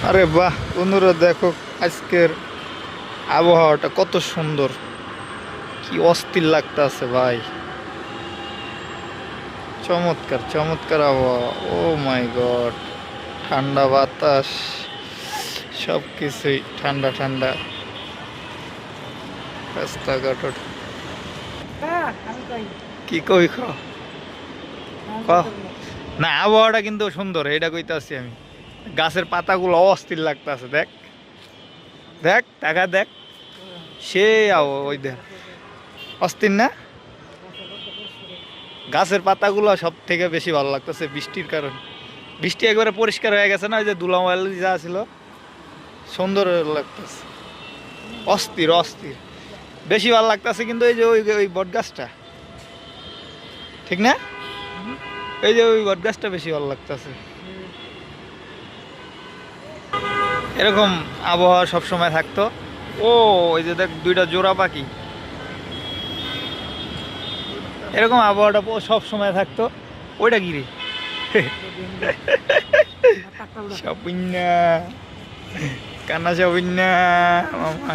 আরে বাহ বন্ধুরা, দেখো আজকের আবহাওয়াটা কত সুন্দর, কি অস্থির লাগতেছে ভাই। চমৎকার চমৎকার আবহাওয়া, ও মাই গড। ঠান্ডা বাতাস, সব কিছুই ঠান্ডা ঠান্ডা। রাস্তাঘাট কি কই ক না, আবহাওয়াটা কিন্তু সুন্দর, এটা কইতাছি আমি। গাছের পাতাগুলো অস্থির লাগতেছে, দেখ দেখ টাকা দেখ, সে ওই দেখ অস্থির না। গাছের পাতাগুলো সব থেকে বেশি ভালো লাগতেছে বৃষ্টির কারণে। বৃষ্টি একবারে পরিষ্কার হয়ে গেছে না, ওই যে ধুলামালি যা ছিল, সুন্দর লাগতেছে। অস্থির অস্থির বেশি ভালো লাগতেছে কিন্তু এই যে ওই ওই বট গাছটা, ঠিক না? এই যে ওই বট গাছটা বেশি ভালো লাগতেছে। এরকম আবহাওয়া সব সময় থাকতো। ও ওই যে দেখ দুইটা জোড়া পাখি, এরকম আবহাওয়াটা সব সময় থাকতো। ওইটা কি রে? সাপুন্যা, কান্না সাপুন্যা মামা।